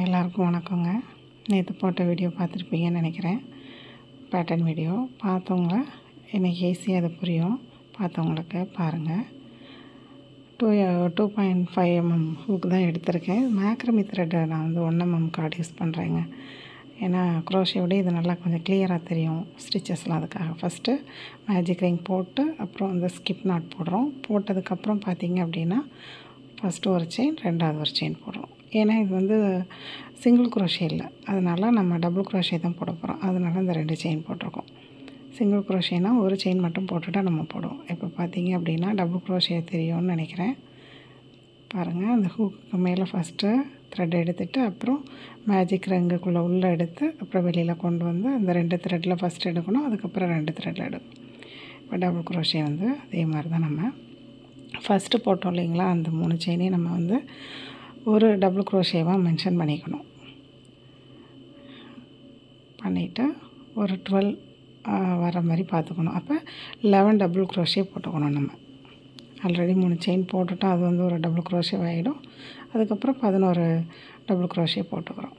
எல்லாருக்கும் வணக்கங்க. நேற்று போட்ட வீடியோ பார்த்துருப்பீங்கன்னு நினைக்கிறேன். பேட்டர்ன் வீடியோ பார்த்தவங்க இன்றைக்கி ஈஸியாக அது புரியும். பார்த்தவங்களுக்கு பாருங்கள். 2.5 mm ஹூக் தான் எடுத்திருக்கேன். மேக்ரமி த்ரெட்டை நான் வந்து 1 mm கார்டு யூஸ் பண்ணுறேங்க. ஏன்னா குரோஷே விட இது நல்லா கொஞ்சம் கிளியராக தெரியும் ஸ்டிச்சஸ்லாம். அதுக்காக ஃபஸ்ட்டு மேஜிக் ரிங் போட்டு அப்புறம் அந்த ஸ்கிப் நாட் போடுறோம். போட்டதுக்கப்புறம் பார்த்திங்க அப்படின்னா ஃபஸ்ட்டு ஒரு செயின், ரெண்டாவது ஒரு செயின் போடுறோம். ஏன்னா இது வந்து சிங்கிள் குரோஷே இல்லை, அதனால் நம்ம டபுள் குரோஷே தான் போட போகிறோம். அதனால் இந்த 2 செயின் போட்டிருக்கோம். சிங்கிள் குரோஷேனா ஒரு செயின் மட்டும் போட்டுவிட்டா நம்ம போடுவோம். இப்போ பார்த்தீங்க அப்படின்னா டபுள் குரோஷே தெரியும்னு நினைக்கிறேன். பாருங்கள், அந்த ஹூக்கு மேலே ஃபஸ்ட்டு த்ரெட் எடுத்துகிட்டு அப்புறம் மேஜிக் ரிங்குக்குள்ளே உள்ளே எடுத்து அப்புறம் வெளியில் கொண்டு வந்து அந்த 2 த்ரெட்டில் ஃபஸ்ட்டு எடுக்கணும், அதுக்கப்புறம் 2 த்ரெட்டில் எடுக்கணும். இப்போ டபுள் குரோஷே வந்து அதே மாதிரி தான் நம்ம ஃபஸ்ட்டு போட்டோம் இல்லைங்களா, அந்த 3 செயினையும் நம்ம வந்து ஒரு டபுள் குரோஷேவாக மென்ஷன் பண்ணிவிட்டு ஒரு 12 வர மாதிரி பார்த்துக்கணும். அப்போ 11 டபுள் குரோஷே போட்டுக்கணும். நம்ம ஆல்ரெடி 3 செயின் போட்டுட்டோம், அது வந்து ஒரு டபுள் குரோஷே ஆகிடும். அதுக்கப்புறம் 11 டபுள் குரோஷே போட்டுக்கிறோம்.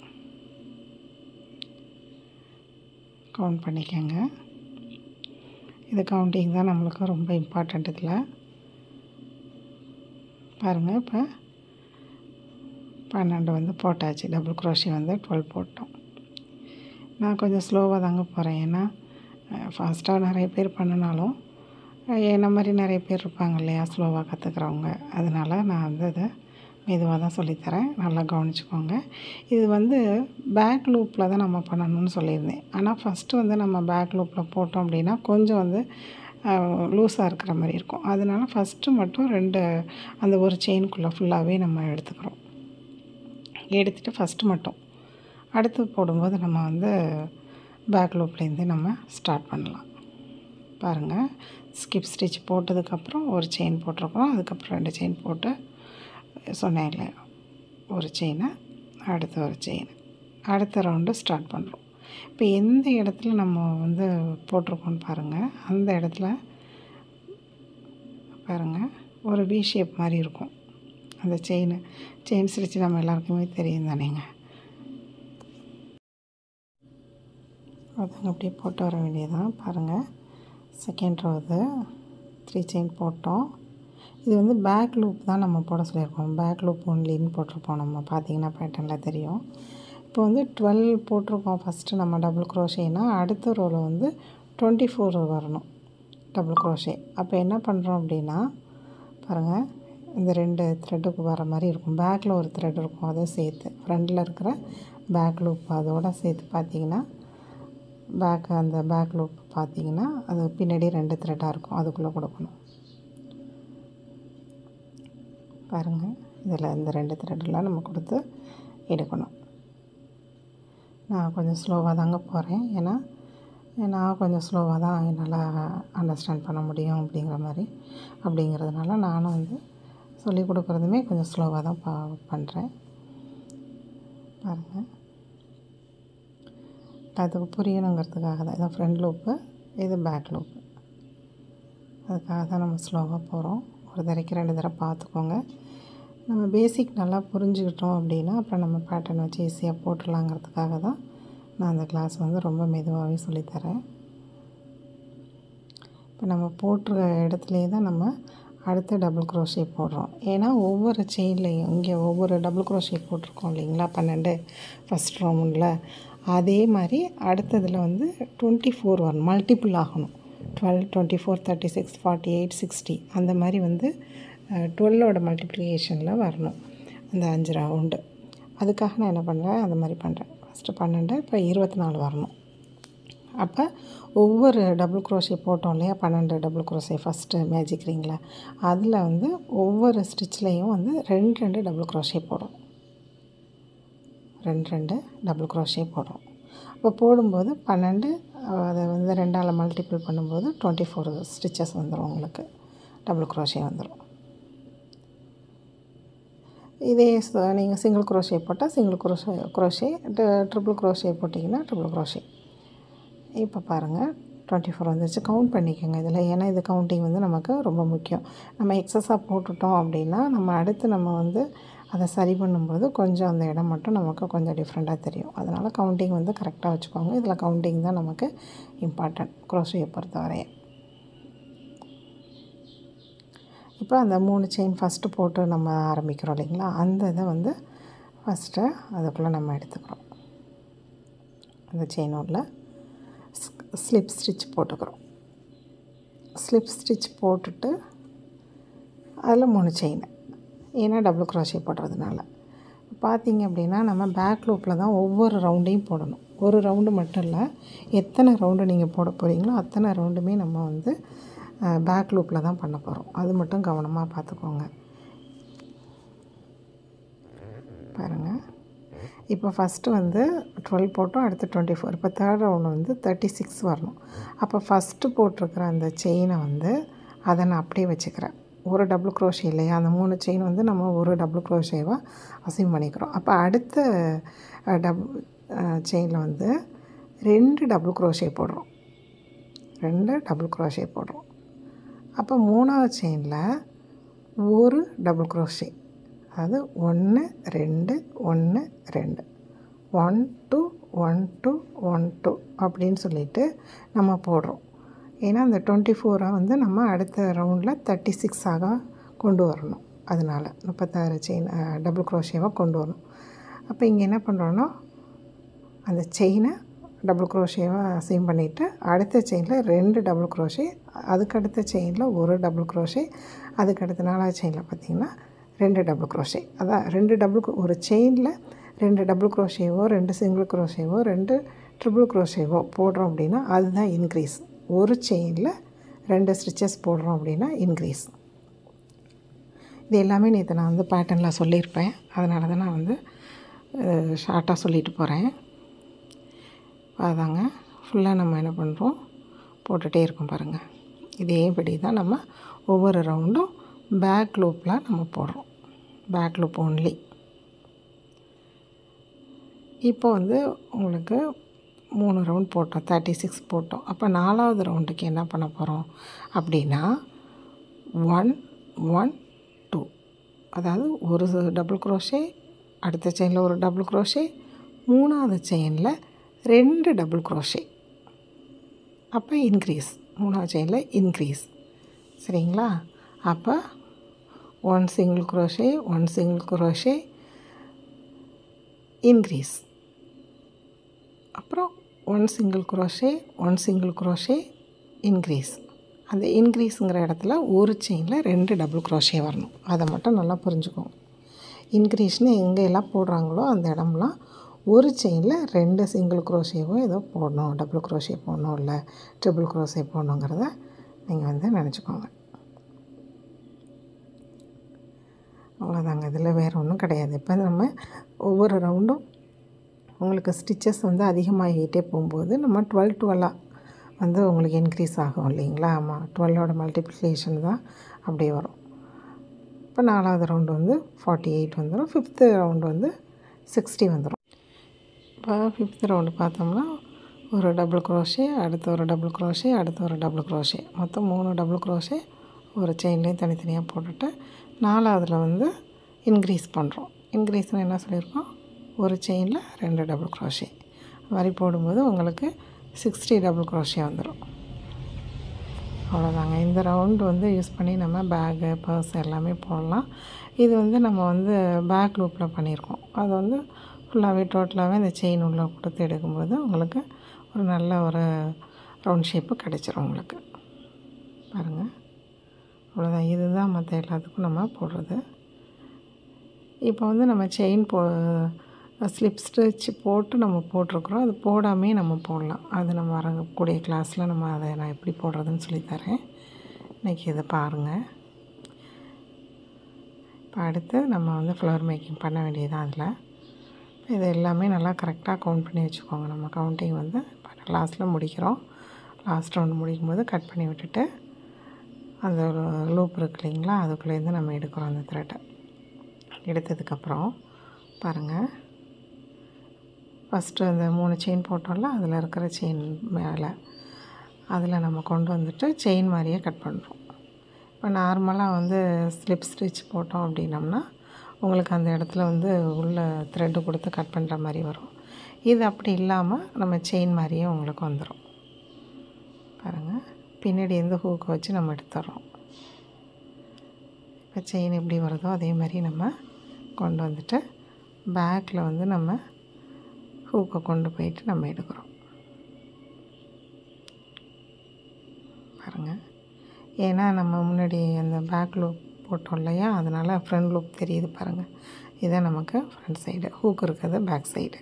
கவுண்ட் பண்ணிக்கோங்க. இது கவுண்டிங் தான் நம்மளுக்கு ரொம்ப இம்பார்ட்டண்ட். இதில் பாருங்கள், இப்போ 12 வந்து போட்டாச்சு. டபுள் குரோஷே வந்து 12 போட்டோம். நான் கொஞ்சம் ஸ்லோவாக தாங்க போகிறேன். ஏன்னா ஃபாஸ்ட்டாக நிறைய பேர் பண்ணினாலும் என்ன மாதிரி நிறைய பேர் இருப்பாங்க இல்லையா, ஸ்லோவாக கற்றுக்குறவங்க. அதனால் நான் வந்து அதை மெதுவாக தான் சொல்லித்தரேன். நல்லா கவனிச்சுக்கோங்க. இது வந்து பேக் லூப்பில் தான் நம்ம பண்ணணும்னு சொல்லியிருந்தேன். ஆனால் ஃபஸ்ட்டு வந்து நம்ம பேக் லூப்பில் போட்டோம் அப்படின்னா கொஞ்சம் வந்து லூஸாக இருக்கிற மாதிரி இருக்கும். அதனால் ஃபஸ்ட்டு மட்டும் 2 அந்த ஒரு செயினுக்குள்ளே ஃபுல்லாகவே நம்ம எடுத்துக்கிறோம். எடுத்துகிட்டு ஃபஸ்ட்டு மட்டும் அடுத்து போடும்போது நம்ம வந்து பேக் லூப்லேருந்து நம்ம ஸ்டார்ட் பண்ணலாம். பாருங்கள், ஸ்கிப் ஸ்டிச் போட்டதுக்கப்புறம் ஒரு செயின் போட்டிருக்கோம். அதுக்கப்புறம் 2 செயின் போட்டு சொன்னேன் இல்லை, ஒரு செயினை அடுத்த ஒரு செயின், அடுத்த ரவுண்டு ஸ்டார்ட் பண்ணுறோம். இப்போ எந்த இடத்துல நம்ம வந்து போட்டிருக்கோன்னு பாருங்கள். அந்த இடத்துல பாருங்கள், ஒரு வி ஷேப் மாதிரி இருக்கும். அந்த செயின் ஸ்டிச் நம்ம எல்லாருக்குமே தெரியும் தானேங்க. அதுங்க அப்படியே போட்டு வர வேண்டியதான். பாருங்கள், செகண்ட் ரோ இது 3 செயின் போட்டோம். இது வந்து பேக் லூப் தான் நம்ம போட சொல்லியிருக்கோம். பேக் லூப் ஒன்லின்னு போட்டிருப்போம். நம்ம பார்த்திங்கன்னா பேட்டர்னில் தெரியும். இப்போ வந்து 12 போட்டிருக்கோம் ஃபஸ்ட்டு நம்ம டபுள் குரோஷேனா. அடுத்த ரோவில் வந்து 24 வரணும் டபுள் குரோஷே. அப்போ என்ன பண்ணுறோம் அப்படின்னா பாருங்கள், இந்த 2 த்ரெட்டுக்கு வர மாதிரி இருக்கும். பேக்கில் ஒரு த்ரெட் இருக்கும், அதை சேர்த்து ஃப்ரண்டில் இருக்கிற பேக் லூப் அதோடு சேர்த்து பார்த்திங்கன்னா அந்த பேக் லூப் பார்த்திங்கன்னா அது பின்னாடி 2 த்ரெட்டாக இருக்கும், அதுக்குள்ளே கொடுக்கணும். பாருங்கள், இதில் இந்த 2 த்ரெட்டெலாம் நம்ம கொடுத்து எடுக்கணும். நான் கொஞ்சம் ஸ்லோவாக தாங்க போகிறேன். ஏன்னா நான் கொஞ்சம் ஸ்லோவாக தான் என்னால் அண்டர்ஸ்டாண்ட் பண்ண முடியும் அப்படிங்கிறதுனால நானும் வந்து சொல்லிக் கொடுக்குறதுமே கொஞ்சம் ஸ்லோவாக தான் பண்ணுறேன். பாருங்கள், அதுக்கு புரியணுங்கிறதுக்காக தான். இதான் ஃப்ரண்ட் லூப்பு, இது பேக் லூப்பு. அதுக்காக தான் நம்ம ஸ்லோவாக போகிறோம். ஒரு தடவைக்கு 2 தடவை பார்த்துக்கோங்க. நம்ம பேசிக் நல்லா புரிஞ்சுக்கிட்டோம் அப்படின்னா அப்புறம் நம்ம பேட்டர்ன் வச்சு ஈஸியாக போட்டுடலாங்கிறதுக்காக தான் நான் அந்த கிளாஸ் வந்து ரொம்ப மெதுவாகவே சொல்லித்தரேன். இப்போ நம்ம போட்டுற இடத்துலையே தான் நம்ம அடுத்து டபுள் குரோஷே போடுறோம். ஏன்னா ஒவ்வொரு செயின்லேயும் இங்கே ஒவ்வொரு டபுள் குரோஷே போட்டிருக்கோம் இல்லைங்களா, 12 ஃபஸ்ட் ரவுண்டில். அதே மாதிரி அடுத்ததில் வந்து 24 வரணும், மல்டிபிள் ஆகணும். 12, 24, 36, 48, 60 அந்த மாதிரி வந்து 12ஓட மல்டிப்ளிகேஷனில் வரணும் அந்த 5 ரவுண்டு. அதுக்காக நான் என்ன பண்ணுறேன், அந்த மாதிரி பண்ணுறேன். ஃபஸ்ட்டு 12, இப்போ 24 வரணும். அப்போ ஒவ்வொரு டபுள் குரோஷே போட்டோம் இல்லையா, 12 டபுள் குரோஷே ஃபஸ்ட்டு மேஜிக் ரிங்கில், அதில் வந்து ஒவ்வொரு ஸ்டிச்லேயும் வந்து 2 டபுள் குரோஷே போடும். 2 டபுள் குரோஷே போடும். அப்போ போடும்போது 12 அதை வந்து 2ஆல் மல்டிபிள் பண்ணும்போது 24 ஸ்டிச்சஸ் வந்துடும். உங்களுக்கு டபுள் குரோஷே வந்துடும். இதே நீங்கள் சிங்கிள் குரோஷே போட்டால் சிங்கிள் குரோஷே, ட்ரிபிள் குரோஷே போட்டிங்கன்னா ட்ரிபிள் குரோஷே. இப்போ பாருங்கள், 24 வந்துருச்சு. கவுண்ட் பண்ணிக்கோங்க இதில். ஏன்னா இது கவுண்டிங் வந்து நமக்கு ரொம்ப முக்கியம். நம்ம எக்ஸஸாக போட்டுட்டோம் அப்படின்னா நம்ம அடுத்து நம்ம வந்து அதை சரி பண்ணும்போது கொஞ்சம் அந்த இடம் மட்டும் நமக்கு கொஞ்சம் டிஃப்ரெண்ட்டாக தெரியும். அதனால் கவுண்டிங் வந்து கரெக்டாக வச்சுக்கோங்க. இதில் கவுண்டிங் தான் நமக்கு இம்பார்ட்டன்ட் க்ரோஷியை பொறுத்தவரை. இப்போ அந்த 3 செயின் ஃபஸ்ட்டு போட்டு நம்ம ஆரம்பிக்கிறோம் இல்லைங்களா, அந்த இதை வந்து ஃபஸ்ட்டு அதுக்குள்ளே நம்ம எடுத்துக்கிறோம். அந்த செயின் உள்ள ஸ்லிப் ஸ்டிச் போட்டுக்கிறோம். ஸ்லிப் ஸ்டிச் போட்டுட்டு அதில் 3 செயின், ஏன்னா டபுள் க்ரோஷே போடுறதுனால. பார்த்திங்க அப்படின்னா நம்ம பேக் லூப்பில் தான் ஒவ்வொரு ரவுண்டையும் போடணும். ஒரு ரவுண்டு மட்டும் இல்லை, எத்தனை ரவுண்டு நீங்கள் போட போகிறீங்களோ அத்தனை ரவுண்டுமே நம்ம வந்து பேக் லூப்பில் தான் பண்ண போகிறோம். அது மட்டும் கவனமாக பார்த்துக்கோங்க. பாருங்கள், இப்போ ஃபஸ்ட்டு வந்து 12 போட்டோம், அடுத்து 24. இப்போ தேர்ட் ரவுண்டு வந்து 36 வரணும். அப்போ ஃபஸ்ட்டு போட்டிருக்கிற அந்த செயினை வந்து அதை நான் அப்படியே வச்சுக்கிறேன். ஒரு டபுள் க்ரோஷே இல்லையா, அந்த 3 செயின் வந்து நம்ம ஒரு டபுள் க்ரோஷேவாக அசைன் பண்ணிக்கிறோம். அப்போ அடுத்த செயினில் வந்து 2 டபுள் க்ரோஷே போடுறோம். 2 டபுள் க்ரோஷே போடுறோம். அப்போ 3ஆவது செயினில் ஒரு டபுள் க்ரோஷே, அதாவது 1 2 1 2 1 2 1 2 1 2 அப்படின்னு சொல்லிட்டு நம்ம போடுறோம். ஏன்னா அந்த 24 வந்து நம்ம அடுத்த ரவுண்டில் 36ஆக கொண்டு வரணும். அதனால் 36 செயின் டபுள் க்ரோஷேவாக கொண்டு வரணும். அப்போ இங்கே என்ன பண்ணுறோன்னா, அந்த செயினை டபுள் க்ரோஷேவாக அசைன் பண்ணிவிட்டு அடுத்த செயினில் 2 டபுள் க்ரோஷே, அதுக்கடுத்த செயினில் ஒரு டபுள் க்ரோஷே, அதுக்கடுத்த 4ஆவது செயினில் பார்த்திங்கன்னா 2 டபுள் க்ரோஷே. அதான் 2 ஒரு செயினில் 2 டபுள் க்ரோஷேவோ 2 சிங்கிள் க்ரோஷேவோ 2 ட்ரிபிள் க்ரோஷேவோ போடுறோம் அப்படின்னா அதுதான் இன்க்ரீஸ். ஒரு செயினில் 2 ஸ்டிச்சஸ் போடுறோம் அப்படின்னா இன்க்ரீஸ். இது எல்லாமே நேற்று நான் வந்து பேட்டர்னில் சொல்லியிருப்பேன். அதனால தான் நான் வந்து ஷார்ட்டாக சொல்லிட்டு போகிறேன். அதாங்க ஃபுல்லாக நம்ம என்ன பண்ணுறோம், போட்டுகிட்டே இருக்கோம் பாருங்கள். இதேபடி தான் நம்ம ஒவ்வொரு ரவுண்டும் பேக் லூப்பில் நம்ம போடுறோம். Back loop only. இப்போ வந்து உங்களுக்கு 3 ரவுண்ட் போட்டோம், 36 போட்டோம். அப்போ 4ஆவது ரவுண்டுக்கு என்ன பண்ண போகிறோம் அப்படின்னா 1 1 2, அதாவது ஒரு டபுள் க்ரோஷே, அடுத்த செயினில் ஒரு டபுள் க்ரோஷே, 3ஆவது செயினில் 2 டபுள் க்ரோஷே. அப்போ இன்க்ரீஸ், 3ஆவது செயினில் இன்க்ரீஸ். சரிங்களா? அப்போ 1 single crochet 1 single crochet increase. அப்புறம் 1 single crochet 1 single crochet increase. அந்த இன்க்ரீஸுங்கிற இடத்துல ஒரு செயினில் 2 டபுள் க்ரோஷே வரணும். அதை மட்டும் நல்லா புரிஞ்சுக்கோங்க. இன்க்ரீஸ்னு எங்கெல்லாம் போடுறாங்களோ அந்த இடம்லாம் ஒரு செயினில் 2 சிங்கிள் க்ரோஷேவோ ஏதோ போடணும், டபுள் க்ரோஷே போடணும், இல்லை ட்ரிபிள் க்ரோஷே போடணுங்கிறத நீங்கள் வந்து நினச்சிக்கோங்க. அவ்வளோதாங்க. இதில் வேறு ஒன்றும் கிடையாது. இப்போ நம்ம ஒவ்வொரு ரவுண்டும் உங்களுக்கு ஸ்டிச்சஸ் வந்து அதிகமாகிட்டே போகும்போது நம்ம 12 12 வந்து உங்களுக்கு இன்க்ரீஸ் ஆகும் இல்லைங்களா? ஆமாம், 12ஓட மல்டிப்ளிகேஷன் தான் அப்படியே வரும். இப்போ 4ஆவது ரவுண்டு வந்து 48 வந்துடும். 5th ரவுண்டு வந்து 60 வந்துடும். இப்போ 5th ரவுண்டு பார்த்தோம்னா ஒரு டபுள் க்ரோஷே, அடுத்து ஒரு டபுள் க்ரோஷே, அடுத்து ஒரு டபுள் க்ரோஷே, மொத்தம் 3 டபுள் க்ரோஷே ஒரு செயின்லேயும் தனித்தனியாக போட்டுட்டு 4ஆவதில் வந்து இன்க்ரீஸ் பண்ணுறோம். இன்க்ரீஸ்னு என்ன சொல்லியிருக்கோம், ஒரு செயினில் 2 டபுள் க்ரோஷே மாதிரி போடும்போது உங்களுக்கு 60 டபுள் க்ரோஷே வந்துடும். அவ்வளோதாங்க. இந்த ரவுண்டு வந்து யூஸ் பண்ணி நம்ம பேகு, பர்ஸ் எல்லாமே போடலாம். இது வந்து நம்ம வந்து பேக் லூப்பில் பண்ணியிருக்கோம். அது வந்து ஃபுல்லாகவே டோட்டலாகவே இந்த செயின் உள்ளே கொடுத்து எடுக்கும்போது உங்களுக்கு ஒரு நல்ல ஒரு ரவுண்ட் ஷேப்பு கிடச்சிரும் உங்களுக்கு. பாருங்கள், அவ்வளோதான். இதுதான் மற்ற எல்லாத்துக்கும் நம்ம போடுறது. இப்போ வந்து நம்ம செயின் ஸ்லிப் ஸ்டிச் போட்டு நம்ம போட்டிருக்குறோம். அது போடாமே நம்ம போடலாம். அது நம்ம வரக்கூடிய கிளாஸில் நம்ம அதை நான் எப்படி போடுறதுன்னு சொல்லித்தரேன். இன்றைக்கி இதை பாருங்கள். இப்போ அடுத்து நம்ம வந்து ஃப்ளவர் மேக்கிங் பண்ண வேண்டியதான். அதில் இது எல்லாமே நல்லா கரெக்டாக கவுண்ட் பண்ணி வச்சுக்கோங்க. நம்ம கவுண்டிங் வந்து லாஸ்ட்டில் முடிக்கிறோம். லாஸ்ட் ரவுண்டு முடிக்கும்போது கட் பண்ணி விட்டுட்டு அந்த லூப் இருக்கு இல்லைங்களா, அதுக்குள்ளேருந்து நம்ம எடுக்கிறோம். அந்த த்ரெட்டை எடுத்ததுக்கப்புறம் பாருங்கள், ஃபஸ்ட்டு அந்த 3 செயின் போட்டோம்ல, அதில் இருக்கிற செயின் மேலே அதில் நம்ம கொண்டு வந்துட்டு செயின் மாதிரியே கட் பண்ணுறோம். இப்போ நார்மலாக வந்து ஸ்லிப் ஸ்டிச் போட்டோம் அப்படின்னம்னா உங்களுக்கு அந்த இடத்துல வந்து உள்ள த்ரெட்டு கொடுத்து கட் பண்ணுற மாதிரி வரும். இது அப்படி இல்லாமல் நம்ம செயின் மாதிரியே உங்களுக்கு வந்துடும். பாருங்கள், பின்னாடி இருந்து ஹூக்கை வச்சு நம்ம எடுத்துடுறோம். இப்போ செயின் எப்படி வருதோ அதே மாதிரி நம்ம கொண்டு வந்துட்டு பேக்கில் வந்து நம்ம ஹூக்கை கொண்டு போயிட்டு நம்ம எடுக்கிறோம். பாருங்கள், ஏன்னா நம்ம முன்னாடி அந்த பேக் லூப் போட்டோம் இல்லையா, அதனால் ஃப்ரண்ட் லூப் தெரியுது பாருங்கள். இதுதான் நமக்கு ஃப்ரண்ட் சைடு, ஹூக் இருக்கிறது பேக் சைடு.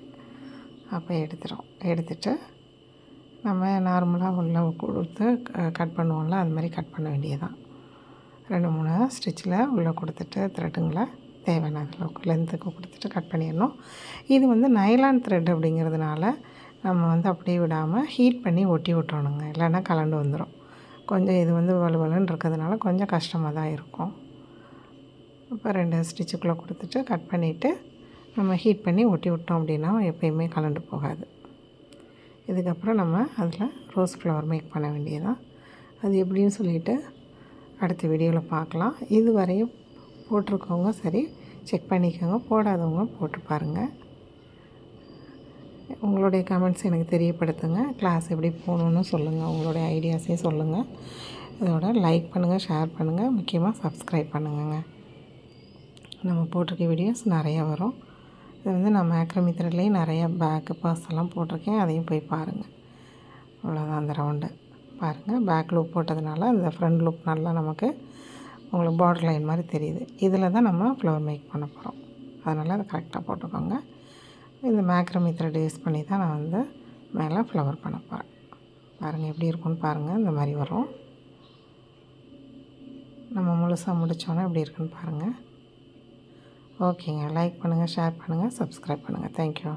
அப்போ எடுத்துட்டு நம்ம நார்மலாக உள்ள கொடுத்து கட் பண்ணுவோம்ல, அது மாதிரி கட் பண்ண வேண்டியதுதான். 2-3 ஸ்டிச்சில் உள்ளே கொடுத்துட்டு த்ரெட்டுங்களை தேவையான அளவுக்கு லென்த்துக்கு கொடுத்துட்டு கட் பண்ணிடணும். இது வந்து நைலான் த்ரெட் அப்படிங்கிறதுனால நம்ம வந்து அப்படியே விடாமல் ஹீட் பண்ணி ஒட்டி விட்டோணுங்க, இல்லைன்னா கலண்டு வந்துடும். கொஞ்சம் இது வந்து வலுவலுன்னு இருக்கிறதுனால கொஞ்சம் கஷ்டமாக தான் இருக்கும். இப்போ 2 ஸ்டிச்சுக்குள்ளே கொடுத்துட்டு கட் பண்ணிவிட்டு நம்ம ஹீட் பண்ணி ஒட்டி விட்டோம் அப்படின்னா எப்போயுமே கலண்டு போகாது. இதுக்கப்புறம் நம்ம அதில் ரோஸ் ஃப்ளவர் மேக் பண்ண வேண்டியதான். அது எப்படின்னு சொல்லிவிட்டு அடுத்த வீடியோவில் பார்க்கலாம். இது வரையும் போட்டிருக்கவங்க சரி செக் பண்ணிக்கோங்க, போடாதவங்க போட்டு பாருங்கள். உங்களுடைய கமெண்ட்ஸ் எனக்கு தெரியப்படுத்துங்க. கிளாஸ் எப்படி போகணுன்னு சொல்லுங்கள், உங்களுடைய ஐடியாஸையும் சொல்லுங்கள். இதோட லைக் பண்ணுங்கள், ஷேர் பண்ணுங்கள், முக்கியமாக சப்ஸ்கிரைப் பண்ணுங்க. நம்ம போட்டிருக்க வீடியோஸ் நிறையா வரும். இது வந்து நான் மேக்ரமி த்ரெட்லேயும் நிறையா பேக்கு பர்ஸ் எல்லாம் போட்டிருக்கேன், அதையும் போய் பாருங்கள். அவ்வளோதான் அந்த ரவுண்டு. பாருங்கள், பேக் லூப் போட்டதுனால அந்த ஃப்ரண்ட் லூப் நல்லா நமக்கு உங்களுக்கு பார்டர் லைன் மாதிரி தெரியுது. இதில் தான் நம்ம ஃப்ளவர் மேக் பண்ண போகிறோம், அதனால் அதை கரெக்டாக போட்டுக்கோங்க. இந்த மேக்ரமி த்ரெட் யூஸ் பண்ணி தான் நான் வந்து மேலே ஃப்ளவர் பண்ண போகிறேன். பாருங்கள் எப்படி இருக்குன்னு பாருங்கள், இந்த மாதிரி வரும். நம்ம முழுசாக முடித்தோன்னே எப்படி இருக்குன்னு பாருங்கள். ஓகேங்க, லைக் பண்ணுங்கள், ஷேர் பண்ணுங்கள், சப்ஸ்கிரைப் பண்ணுங்கள். தேங்க்யூ.